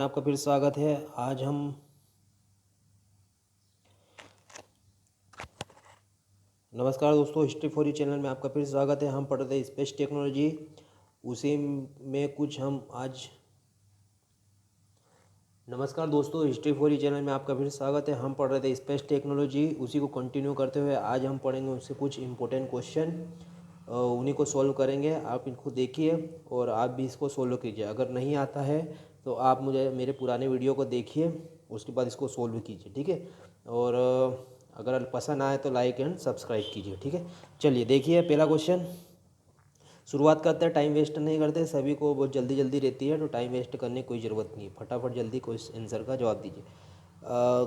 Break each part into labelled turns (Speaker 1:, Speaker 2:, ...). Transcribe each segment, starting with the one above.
Speaker 1: आपका फिर स्वागत है। आज हम नमस्कार दोस्तों, हिस्ट्री फॉर यू चैनल में आपका फिर स्वागत है। हम पढ़ रहे थे स्पेस टेक्नोलॉजी, उसी में कुछ हम आज नमस्कार दोस्तों, हिस्ट्री फॉर यू चैनल में आपका फिर स्वागत है। हम पढ़ रहे थे स्पेस टेक्नोलॉजी, उसी को कंटिन्यू करते हुए आज हम पढ़ेंगे उससे कुछ इंपॉर्टेंट क्वेश्चन, उन्हीं को सॉल्व करेंगे। आप इनको देखिए और आप भी इसको सॉल्व कीजिए। अगर नहीं आता है तो आप मुझे मेरे पुराने वीडियो को देखिए, उसके बाद इसको सॉल्व कीजिए, ठीक है। और अगर पसंद आए तो लाइक एंड सब्सक्राइब कीजिए, ठीक है। चलिए देखिए पहला क्वेश्चन, शुरुआत करते हैं। टाइम वेस्ट नहीं करते, सभी को बहुत जल्दी जल्दी रहती है, तो टाइम वेस्ट करने की कोई ज़रूरत नहीं है। फटाफट जल्दी कोई आंसर का जवाब दीजिए।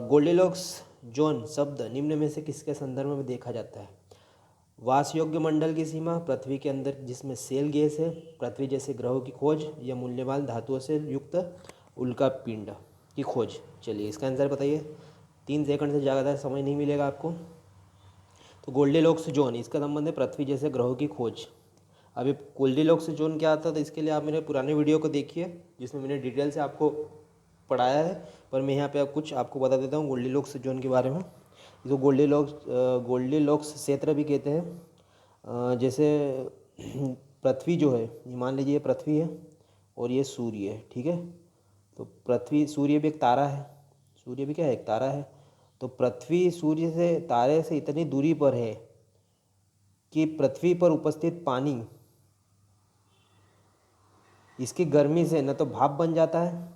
Speaker 1: गोल्डीलॉक्स जोन शब्द निम्न में से किसके संदर्भ में देखा जाता है? वास योग्य मंडल की सीमा, पृथ्वी के अंदर जिसमें सेल गैस है, पृथ्वी जैसे ग्रहों की खोज, या मूल्यवान धातुओं से युक्त उल्का पिंड की खोज। चलिए इसका आंसर बताइए। 3 सेकंड से ज़्यादा समय नहीं मिलेगा आपको। तो गोल्डीलॉक्स जोन, इसका संबंध है पृथ्वी जैसे ग्रहों की खोज। अभी गोल्डीलॉक्स जोन क्या आता था, इसके लिए आप मेरे पुराने वीडियो को देखिए, जिसमें मैंने डिटेल से आपको पढ़ाया है। पर मैं यहाँ पे अब कुछ आपको बता देता हूँ गोल्डीलॉक्स जोन के बारे में। इसको गोल्डीलॉक्स क्षेत्र भी कहते हैं। जैसे पृथ्वी जो है, ये मान लीजिए पृथ्वी है और ये सूर्य है, ठीक है। तो पृथ्वी, सूर्य भी एक तारा है, सूर्य भी क्या है, एक तारा है। तो पृथ्वी सूर्य से, तारे से इतनी दूरी पर है कि पृथ्वी पर उपस्थित पानी इसकी गर्मी से न तो भाप बन जाता है,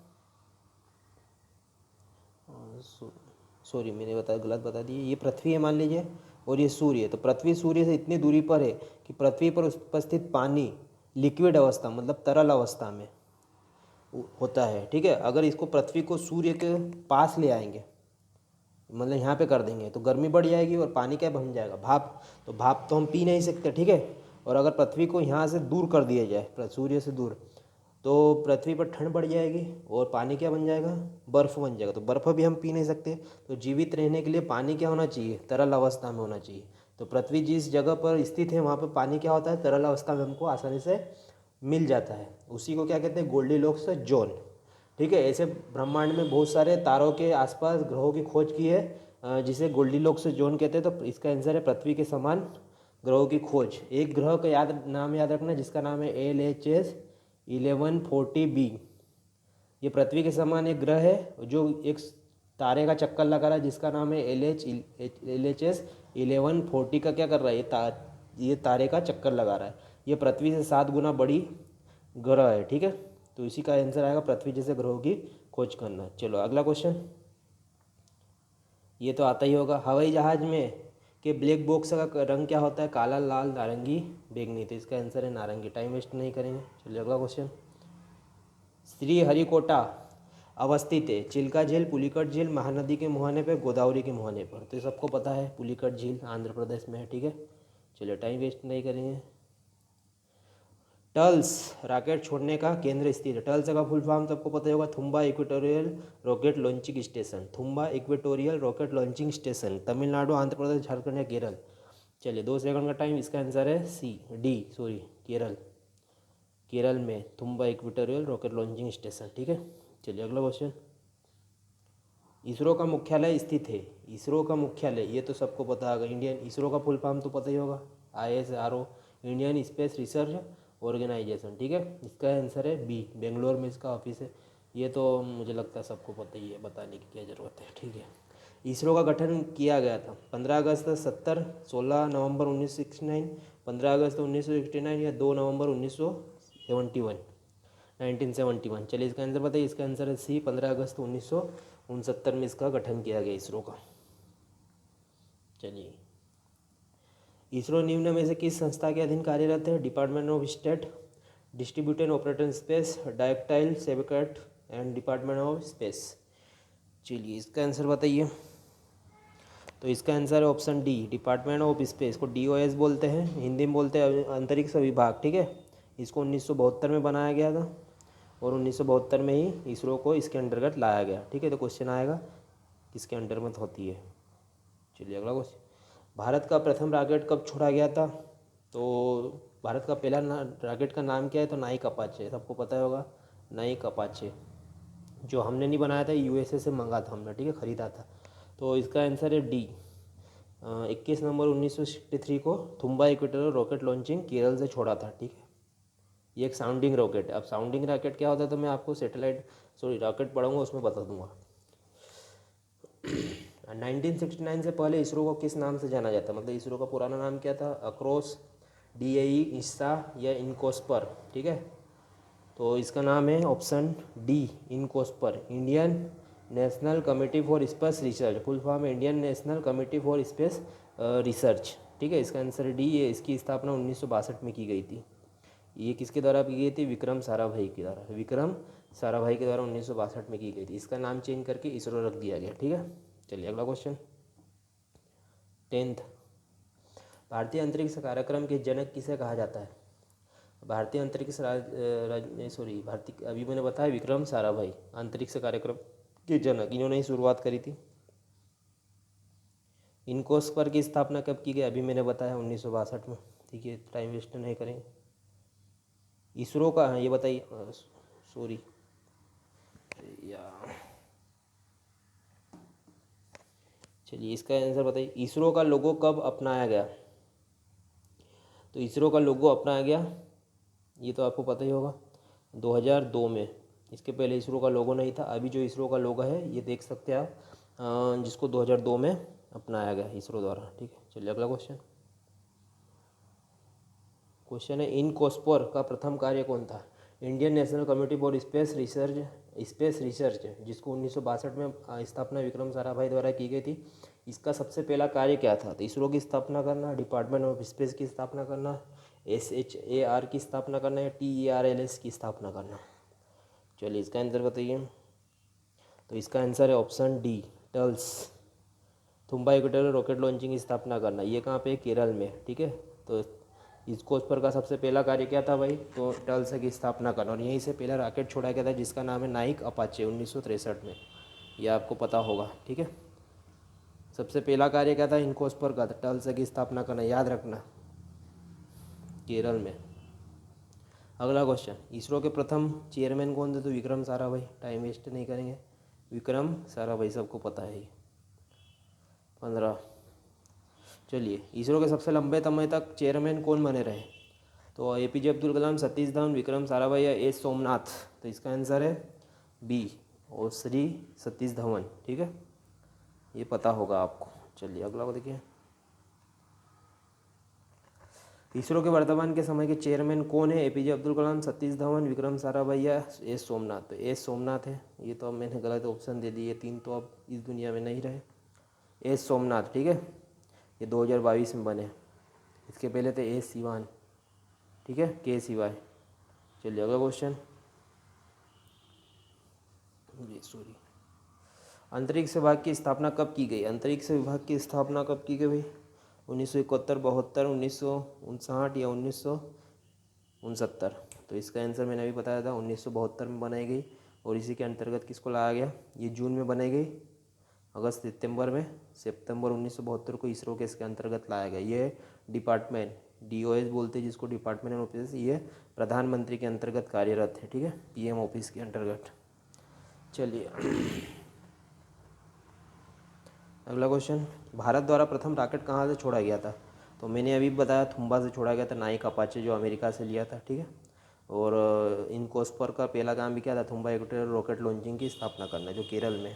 Speaker 1: सॉरी मैंने गलत बता दिया। ये पृथ्वी है मान लीजिए और ये सूर्य है। तो पृथ्वी सूर्य से इतनी दूरी पर है कि पृथ्वी पर उपस्थित पानी लिक्विड अवस्था, मतलब तरल अवस्था में होता है, ठीक है। अगर इसको पृथ्वी को सूर्य के पास ले आएंगे, मतलब यहाँ पे कर देंगे, तो गर्मी बढ़ जाएगी और पानी क्या बन जाएगा, भाप। तो भाप तो हम पी नहीं सकते, ठीक है। और अगर पृथ्वी को यहाँ से दूर कर दिया जाए, सूर्य से दूर, तो पृथ्वी पर ठंड बढ़ जाएगी और पानी क्या बन जाएगा, बर्फ़ बन जाएगा। तो बर्फ़ भी हम पी नहीं सकते। तो जीवित रहने के लिए पानी क्या होना चाहिए, तरल अवस्था में होना चाहिए। तो पृथ्वी जिस जगह पर स्थित है वहाँ पर पानी क्या होता है, तरल अवस्था में हमको आसानी से मिल जाता है। उसी को क्या कहते हैं, गोल्डीलॉक्स जोन, ठीक है। ऐसे ब्रह्मांड में बहुत सारे तारों के आसपास ग्रहों की खोज की है, जिसे गोल्डीलॉक्स जोन कहते हैं। तो इसका आंसर है पृथ्वी के समान ग्रहों की खोज। एक ग्रह का नाम याद रखना, जिसका नाम है LHS 1140b। ये पृथ्वी के समान एक ग्रह है जो एक तारे का चक्कर लगा रहा है, जिसका नाम है LHS 1140 का क्या कर रहा है, ये तारे का चक्कर लगा रहा है। ये पृथ्वी से 7 गुना बड़ी ग्रह है, ठीक है। तो इसी का आंसर आएगा पृथ्वी जैसे ग्रहों की खोज करना। चलो अगला क्वेश्चन, ये तो आता ही होगा। हवाई जहाज में के ब्लैक बॉक्स का रंग क्या होता है, काला, लाल, नारंगी, बैंगनी। तो इसका आंसर है नारंगी। टाइम वेस्ट नहीं करेंगे। चलिए अगला क्वेश्चन, श्रीहरिकोटा अवस्थित है, चिल्का झील, पुलिकट झील, महानदी के मुहाने पर, गोदावरी के मुहाने पर। तो ये सबको पता है, पुलिकट झील आंध्र प्रदेश में है, ठीक है। चलिए टाइम वेस्ट नहीं करेंगे। टल्स रॉकेट छोड़ने का केंद्र स्थित है। टल्स का फुल फॉर्म सबको पता होगा, Thumba equatorial rocket launching station. Thumba equatorial rocket launching station Tamil Nadu, Andhra Pradesh, Jharkhand या केरल। चलिए 2 सेकंड का टाइम। इसका आंसर है केरल। केरल में Thumba equatorial rocket launching station, ठीक है। चलिए अगला क्वेश्चन, इसरो का मुख्यालय स्थित है। इसरो का मुख्यालय, ये तो सबको पता होगा, इंडियन, इसरो का फुल फॉर्म तो पता ही होगा, ISRO, Indian space research organisation, ठीक है। इसका आंसर है बी, बेंगलोर में इसका ऑफिस है। ये तो मुझे लगता है सबको पता ही है, बताने की क्या ज़रूरत है, ठीक है। इसरो का गठन किया गया था 15 अगस्त 70, 16 नवंबर 1969, 15 अगस्त 1969 या 2 नवंबर 1971। चलिए इसका आंसर बताइए। इसका आंसर है सी, 15 अगस्त 1969 में इसका गठन किया गया इसरो का। चलिए, इसरो निम्न में से किस संस्था के अधीन कार्यरत है? Department of state, distributed operator space, directorate सेबकट एंड डिपार्टमेंट ऑफ स्पेस। चलिए इसका आंसर बताइए। तो इसका आंसर है option D, department of space को DOS बोलते हैं, हिंदी में बोलते हैं अंतरिक्ष विभाग, ठीक है। इसको 1972 में बनाया गया था और 1972 में ही इसरो को इसके अंतर्गत लाया गया, ठीक है। तो क्वेश्चन आएगा किसके अंतर्गत होती है। चलिए अगला क्वेश्चन, भारत का प्रथम रॉकेट कब छोड़ा गया था? तो भारत का पहला रॉकेट का नाम क्या है? तो नाइक अपाचे, सबको पता होगा, नाइक अपाचे। जो हमने नहीं बनाया था, यूएसए से मंगा था हमने, ठीक है, ख़रीदा था। तो इसका आंसर है डी। 21 नवंबर 1963 को Thumba equatorial rocket launching Kerala से छोड़ा था, ठीक है। ये एक साउंडिंग रॉकेट है। अब साउंडिंग रॉकेट क्या होता है तो मैं आपको रॉकेट पढ़ाऊँगा, उसमें बता दूंगा। 1969 से पहले इसरो को किस नाम से जाना जाता है, मतलब इसरो का पुराना नाम क्या था? अक्रोस, DAE, इंस्टा या इनकोस्पर, ठीक है। तो इसका नाम है option D, INCOSPAR, Indian national committee for space research, full form है Indian national committee for space research, ठीक है। इसका आंसर डी। ये इसकी स्थापना 1962 में की गई थी। ये किसके द्वारा की गई थी? विक्रम साराभाई के द्वारा, विक्रम साराभाई के द्वारा 1962 में की गई थी। इसका नाम चेंज करके इसरो रख दिया गया, ठीक है। चलिए अगला क्वेश्चन, 10th। भारतीय अंतरिक्ष कार्यक्रम के जनक किसे कहा जाता है? भारतीय अंतरिक्ष भारतीय, अभी मैंने बताया विक्रम साराभाई अंतरिक्ष कार्यक्रम के जनक, इन्होंने ही शुरुआत करी थी। इनकोस्पर की स्थापना कब की गई? अभी मैंने बताया 1962 में, ठीक है, टाइम वेस्ट नहीं करेंगे। इसरो का, हाँ ये बताइए, सॉरी यार, चलिए इसका आंसर बताइए, इसरो का लोगो कब अपनाया गया? तो इसरो का लोगो अपनाया गया, ये तो आपको पता ही होगा, 2002 में। इसके पहले इसरो का लोगो नहीं था। अभी जो इसरो का लोगो है ये देख सकते हैं आप, जिसको 2002 में अपनाया गया इसरो द्वारा, ठीक है। चलिए अगला क्वेश्चन, क्वेश्चन है इनकोस्पर का प्रथम कार्य कौन था? Indian national committee for space research, जिसको 1962 में स्थापना विक्रम साराभाई द्वारा की गई थी। इसका सबसे पहला कार्य क्या था? तो इसरो की स्थापना करना, डिपार्टमेंट ऑफ स्पेस की स्थापना करना, SHAR की स्थापना करना या TERLS की स्थापना करना। चलिए इसका आंसर बताइए। तो इसका आंसर है option D, TERLS, Thumba equatorial rocket launching की स्थापना करना। ये कहाँ पे? केरल में, ठीक है। तो इसको उस पर का सबसे पहला कार्य क्या था भाई? तो टल्स की स्थापना करना, और यहीं से पहला रॉकेट छोड़ा गया था जिसका नाम है नाइक अपाचे 1963 में। यह आपको पता होगा, ठीक है। सबसे पहला कार्य क्या था? इनकोस्पर का था, टल्स की स्थापना करना, याद रखना, केरल में। अगला क्वेश्चन, इसरो के प्रथम चेयरमैन कौन थे? तो विक्रम साराभाई, टाइम वेस्ट नहीं करेंगे, विक्रम साराभाई, सबको पता है ये। 15। चलिए, इसरो के सबसे लंबे समय तक चेयरमैन कौन बने रहे? तो APJ अब्दुल कलाम, सतीश धवन, विक्रम साराभाई या एस सोमनाथ। तो इसका आंसर है बी, और श्री सतीश धवन, ठीक है, ये पता होगा आपको। चलिए अगला को देखिए, इसरो के वर्तमान के समय के चेयरमैन कौन है? APJ अब्दुल कलाम, सतीश धवन, विक्रम साराभाई या एस सोमनाथ। तो एस सोमनाथ है। ये तो अब मैंने गलत ऑप्शन दे दिए, 3 तो अब इस दुनिया में नहीं रहे। एस सोमनाथ, ठीक है, ये 2022 में बने। इसके पहले थे एस सिवान, ठीक है, के सिवाय। चलिए अगला क्वेश्चन, जी सॉरी, अंतरिक्ष विभाग की स्थापना कब की गई? अंतरिक्ष विभाग की स्थापना कब की गई भाई? 1971, 72, 1959 या 1969? तो इसका आंसर मैंने अभी बताया था, 1972 में बनाई गई। और इसी के अंतर्गत किसको लाया गया? ये जून में बनाई गई, अगस्त सितंबर में, सितंबर 1972 को इसरो के इसके अंतर्गत लाया गया। ये डिपार्टमेंट, DOS बोलते हैं जिसको, डिपार्टमेंट ऑफिस, ये प्रधानमंत्री के अंतर्गत कार्यरत है, ठीक है, PM ऑफिस के अंतर्गत। चलिए अगला क्वेश्चन, भारत द्वारा प्रथम रॉकेट कहाँ से छोड़ा गया था? तो मैंने अभी बताया थुम्बा से छोड़ा गया था, नाइक अपाचे, जो अमेरिका से लिया था, ठीक है। और इनकोस्पर का पहला काम भी क्या था? थुम्बा इक्वेटोरियल रॉकेट लॉन्चिंग की स्थापना करना, जो केरल में।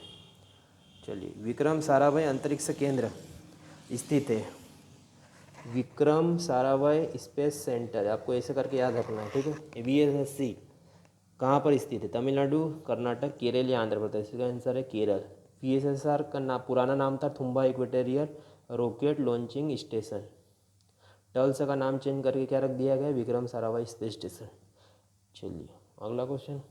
Speaker 1: चलिए, विक्रम साराभाई अंतरिक्ष केंद्र स्थित है, विक्रम साराभाई स्पेस सेंटर, आपको ऐसे करके याद रखना है, ठीक है। VSSC कहाँ पर स्थित है? तमिलनाडु, कर्नाटक, केरल या आंध्र प्रदेश। इसका आंसर है केरल। VSSR का पुराना नाम था Thumba equatorial rocket launching station. TERLS का नाम चेंज करके क्या रख दिया गया? Vikram Sarabhai space station. चलिए अगला क्वेश्चन,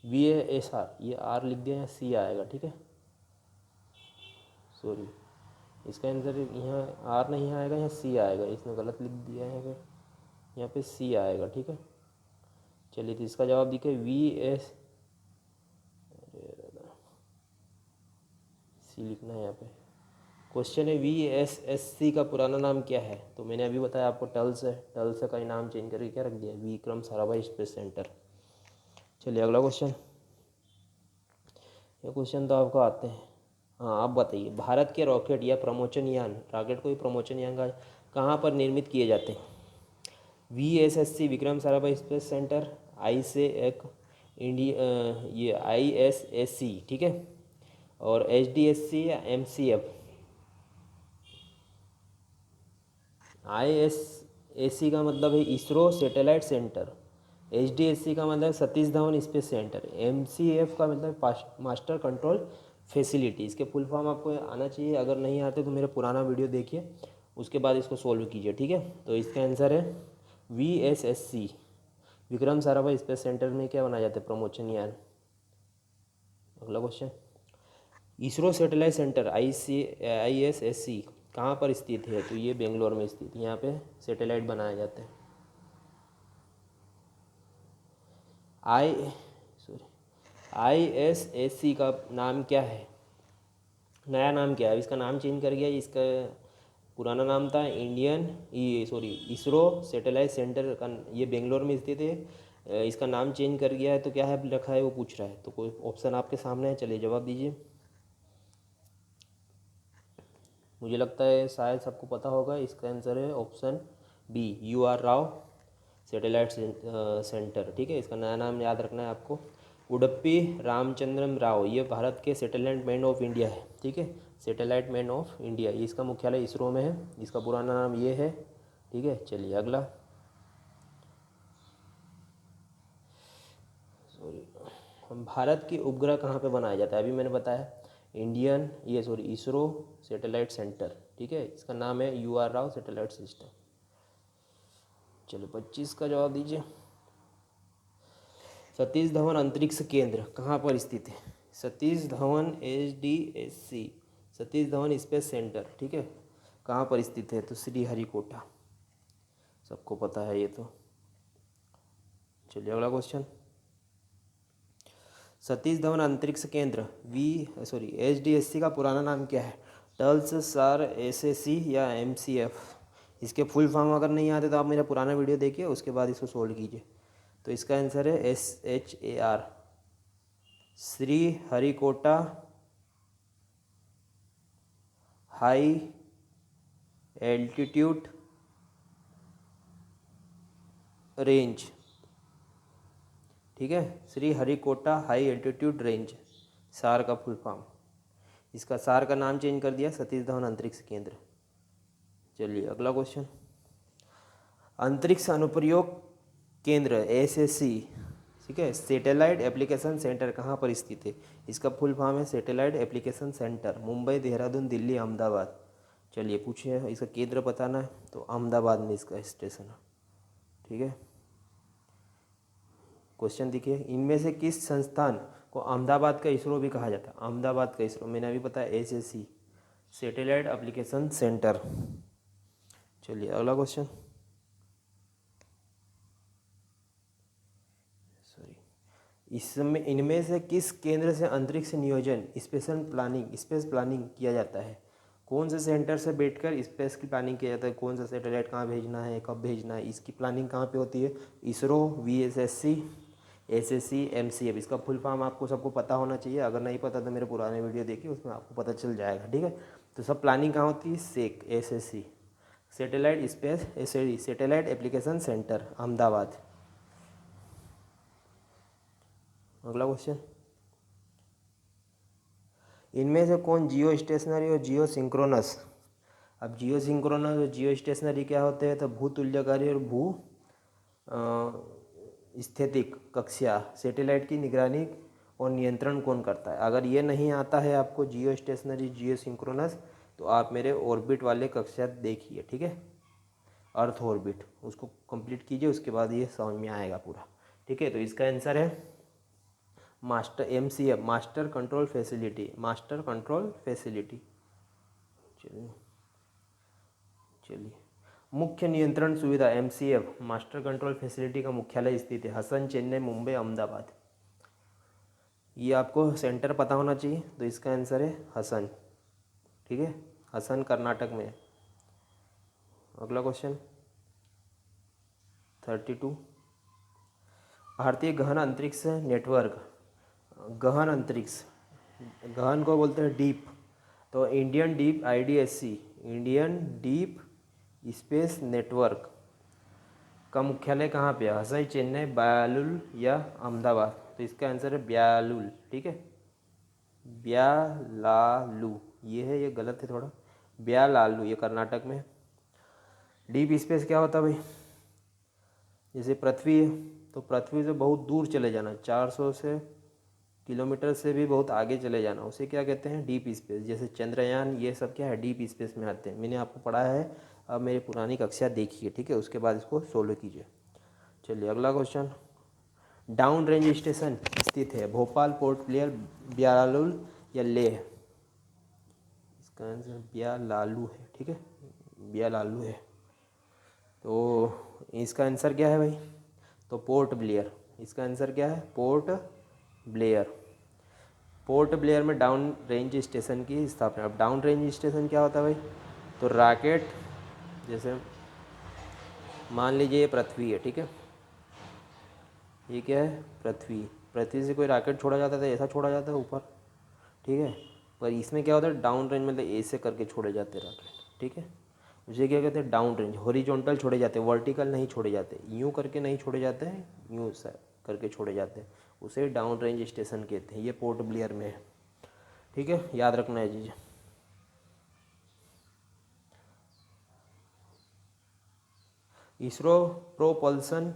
Speaker 1: VASR, ये R लिख दिया, यहाँ C आएगा, ठीक है, सॉरी, इसका आंसर यहाँ R नहीं आएगा, यहाँ C आएगा, इसने गलत लिख दिया है, यहाँ पे C आएगा, ठीक है। चलिए तो इसका जवाब देखिए, C लिखना है यहाँ पे। क्वेश्चन है VSSC का पुराना नाम क्या है? तो मैंने अभी बताया आपको, टल्स है, टल्स का ही नाम चेंज करके क्या रख दिया? Vikram Sarabhai space centre. चलिए अगला क्वेश्चन, ये क्वेश्चन तो आपको आते हैं। हाँ, आप बताइए, भारत के रॉकेट या प्रमोशन यान, रॉकेट को भी प्रमोशन यान का कहाँ पर निर्मित किए जाते हैं? VSSC Vikram Sarabhai space centre, आई से एक इंडिया, ये ISSC, ठीक है, और HDSC या MCF। ISSC का मतलब है इसरो सैटेलाइट सेंटर, HDSC का मतलब Satish Dhawan space centre, MCF का मतलब मास्टर कंट्रोल फैसिलिटी। इसके फुल फॉर्म आपको आना चाहिए, अगर नहीं आते तो मेरा पुराना वीडियो देखिए, उसके बाद इसको सोल्व कीजिए, ठीक है। तो इसका आंसर है VSSC Vikram Sarabhai space centre में क्या बनाया जाता है? प्रमोशन यान। अगला question, ISRO satellite centre ISSC कहाँ पर स्थित है? तो ये बेंगलोर में स्थित है, यहाँ पे सैटेलाइट बनाए जाते हैं। आई सॉरी ISSC का नाम क्या है? नया नाम क्या है? इसका नाम चेंज कर गया, इसका पुराना नाम था इसरो सैटेलाइट सेंटर का, ये बेंगलोर में स्थित है। इसका नाम चेंज कर गया है, तो क्या है रखा है वो पूछ रहा है, तो कोई ऑप्शन आपके सामने है, चलिए जवाब दीजिए। मुझे लगता है शायद सबको पता होगा, इसका आंसर है option B, UR Rao satellite centre, ठीक है। इसका नया नाम याद रखना है आपको, उडुपी रामचंद्रन राव, ये भारत के सैटेलाइट मैन ऑफ इंडिया है, ठीक है, सैटेलाइट मैन ऑफ इंडिया, ये इसका मुख्यालय इसरो में है, इसका पुराना नाम ये है, ठीक है। चलिए अगला, सॉरी, भारत की उपग्रह कहाँ पे बनाया जाता है? अभी मैंने बताया इसरो सैटेलाइट सेंटर, ठीक है, इसका नाम है UR राव सैटेलाइट सिस्टम। चलिए 25 का जवाब दीजिए। सतीश धवन अंतरिक्ष केंद्र कहाँ पर स्थित है? Satish Dhawan HDSC, Satish Dhawan space centre, ठीक है, कहाँ पर स्थित है? तो श्रीहरिकोटा, सबको पता है ये तो। चलिए अगला क्वेश्चन, सतीश धवन अंतरिक्ष केंद्र HDSC का पुराना नाम क्या है? टल्स, SAR, SSC या MCF। इसके फुल फॉर्म अगर नहीं आते तो आप मेरा पुराना वीडियो देखिए, उसके बाद इसको सोल्व कीजिए। तो इसका आंसर है SHAR, Shri Harikota high altitude range, ठीक है, Shri Harikota high altitude range, SAR का फुल फॉर्म। इसका SAR का नाम चेंज कर दिया, सतीश धवन अंतरिक्ष केंद्र। चलिए अगला क्वेश्चन, अंतरिक्ष अनुप्रयोग केंद्र SSC, ठीक है, सैटेलाइट एप्लीकेशन सेंटर कहाँ पर स्थित है? इसका फुल फॉर्म है satellite application centre, Mumbai, Dehradun, Delhi, Ahmedabad. चलिए पूछिए, इसका केंद्र बताना है, तो अहमदाबाद में इसका स्टेशन है, ठीक है। क्वेश्चन देखिए, इनमें से किस संस्थान को अहमदाबाद का इसरो भी कहा जाता है? अहमदाबाद का इसरो, मैंने अभी बताया SSC सैटेलाइट एप्लीकेशन सेंटर। चलिए अगला क्वेश्चन, इसमें इनमें से किस केंद्र से अंतरिक्ष नियोजन स्पेस प्लानिंग किया जाता है? कौन से सेंटर से बैठकर स्पेस की प्लानिंग किया जाता है? कौन सा सैटेलाइट कहाँ भेजना है, कब भेजना है, इसकी प्लानिंग कहाँ पे होती है? ISRO, VSSC, SSC, MCF। इसका फुल फॉर्म आपको सबको पता होना चाहिए, अगर नहीं पता तो मेरे पुराने वीडियो देखिए, उसमें आपको पता चल जाएगा, ठीक है। तो सब प्लानिंग कहाँ होती है? SSC satellite application centre, Ahmedabad. अगला क्वेश्चन, इनमें से कौन जियो स्टेशनरी और जियो सिंक्रोनस? अब जियो सिंक्रोनस और जियो स्टेशनरी क्या होते हैं? तो भूतुल्यकारी और भू स्थितिक कक्षा सैटेलाइट की निगरानी और नियंत्रण कौन करता है? अगर ये नहीं आता है आपको, जियो स्टेशनरी, जियो सिंक्रोनस, तो आप मेरे ऑर्बिट वाले कक्षा देखिए, ठीक है, अर्थ ऑर्बिट, उसको कंप्लीट कीजिए, उसके बाद ये समझ में आएगा पूरा, ठीक है। तो इसका आंसर है MCF, मास्टर कंट्रोल फैसिलिटी। चलिए चलिए, मुख्य नियंत्रण सुविधा MCF मास्टर कंट्रोल फैसिलिटी का मुख्यालय स्थित है हसन, चेन्नई, मुंबई, अहमदाबाद। ये आपको सेंटर पता होना चाहिए, तो इसका आंसर है हसन, ठीक है, हसन कर्नाटक में। अगला क्वेश्चन 32, भारतीय गहन अंतरिक्ष नेटवर्क, गहन अंतरिक्ष गहन को बोलते हैं डीप। तो Indian deep IDSC, Indian deep space network का मुख्यालय कहाँ पे है? हसई, चेन्नई, ब्यालुल या अहमदाबाद? तो इसका आंसर है ब्यालुल। ठीक है, ब्यालालू, ये है, ये गलत है थोड़ा, ब्यालालू, ये कर्नाटक में। डीप स्पेस क्या होता है भाई? जैसे पृथ्वी है, तो पृथ्वी से बहुत दूर चले जाना, 400 से किलोमीटर से भी बहुत आगे चले जाना, उसे क्या कहते हैं? Deep space. जैसे चंद्रयान, ये सब क्या है? डीप स्पेस में आते हैं। मैंने आपको पढ़ाया है, अब मेरी पुरानी कक्षा देखिए, ठीक है, उसके बाद इसको सोल्व कीजिए। चलिए अगला क्वेश्चन। डाउन रेंज स्टेशन स्थित है भोपाल, पोर्ट ब्लेयर, ब्यालालुल या लेह? इसका आंसर ब्यालालू है। ठीक है, ब्यालालू है। तो इसका आंसर क्या है भाई? तो पोर्ट ब्लेयर। इसका आंसर क्या है? Port Blair. पोर्ट ब्लेयर में डाउन रेंज स्टेशन की स्थापना। अब डाउन रेंज स्टेशन क्या होता है भाई? तो रॉकेट, जैसे मान लीजिए ये पृथ्वी है, ठीक है, ये क्या है? पृथ्वी। पृथ्वी से कोई रॉकेट छोड़ा जाता है, ऐसा छोड़ा जाता है ऊपर, ठीक है, पर इसमें क्या होता है? डाउन रेंज, मतलब ऐसे करके छोड़े जाते हैं रॉकेट, ठीक है, उसे क्या कहते हैं? Down range. हॉरिजॉन्टल छोड़े जाते हैं, वर्टिकल नहीं छोड़े जाते, यूँ करके नहीं छोड़े जाते हैं, यूँ करके छोड़े जाते हैं, उसे डाउन रेंज स्टेशन कहते हैं। ये पोर्ट ब्लेयर में है। ठीक है, याद रखना है चीज़। इसरो प्रोपल्सन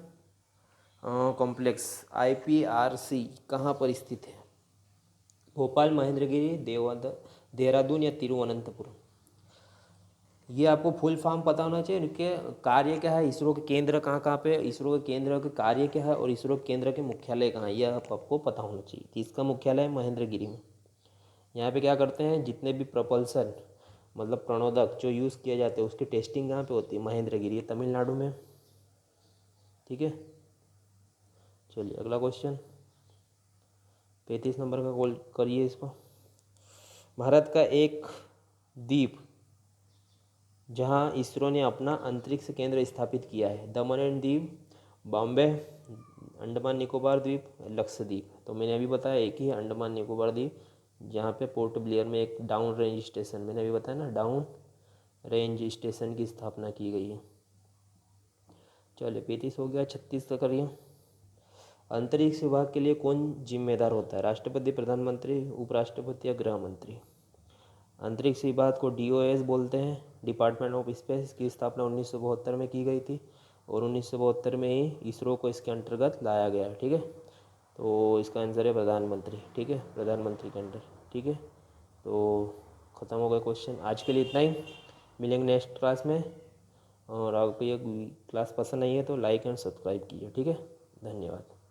Speaker 1: कॉम्प्लेक्स IPRC कहाँ पर स्थित है? भोपाल, महेंद्रगिरी, देहरादून या तिरुवनंतपुरम? ये आपको फुल फॉर्म पता होना चाहिए, इनके कार्य क्या है, इसरो के केंद्र कहाँ कहाँ पे, इसरो के केंद्र के कार्य क्या है, और इसरो के केंद्र के मुख्यालय कहाँ है, ये आपको पता होना चाहिए। तो इसका मुख्यालय है महेंद्रगिरी में। यहाँ पे क्या करते हैं? जितने भी प्रपल्सन, मतलब प्रणोदक जो यूज़ किए जाते हैं, उसकी टेस्टिंग कहाँ पे होती है? महेंद्रगिरी, ये तमिलनाडु में। ठीक है, चलिए अगला क्वेश्चन, 35 नंबर का कॉल करिए इसको। भारत का एक द्वीप जहां इसरो ने अपना अंतरिक्ष केंद्र स्थापित किया है, दमन एंड दीव, बॉम्बे, अंडमान निकोबार द्वीप, लक्षद्वीप? तो मैंने अभी बताया एक ही है, अंडमान निकोबार द्वीप, जहाँ पे पोर्ट ब्लेयर में एक डाउन रेंज स्टेशन, मैंने अभी बताया ना, डाउन रेंज स्टेशन की स्थापना की गई है। चलिए 35 हो गया, 36 तक करिए। अंतरिक्ष विभाग के लिए कौन जिम्मेदार होता है? राष्ट्रपति, प्रधानमंत्री, उपराष्ट्रपति या गृह मंत्री? अंतरिक्ष विभाग को DOS बोलते हैं, डिपार्टमेंट ऑफ स्पेस, की स्थापना 1972 में की गई थी, और 1972 में ही इसरो को इसके अंतर्गत लाया गया। ठीक है, तो इसका आंसर है प्रधानमंत्री। ठीक है, प्रधानमंत्री के अंडर। ठीक है, तो ख़त्म हो गया क्वेश्चन, आज के लिए इतना ही। मिलेंगे नेक्स्ट क्लास में, और आपको ये क्लास पसंद आई है तो लाइक एंड सब्सक्राइब कीजिए। ठीक है, धन्यवाद।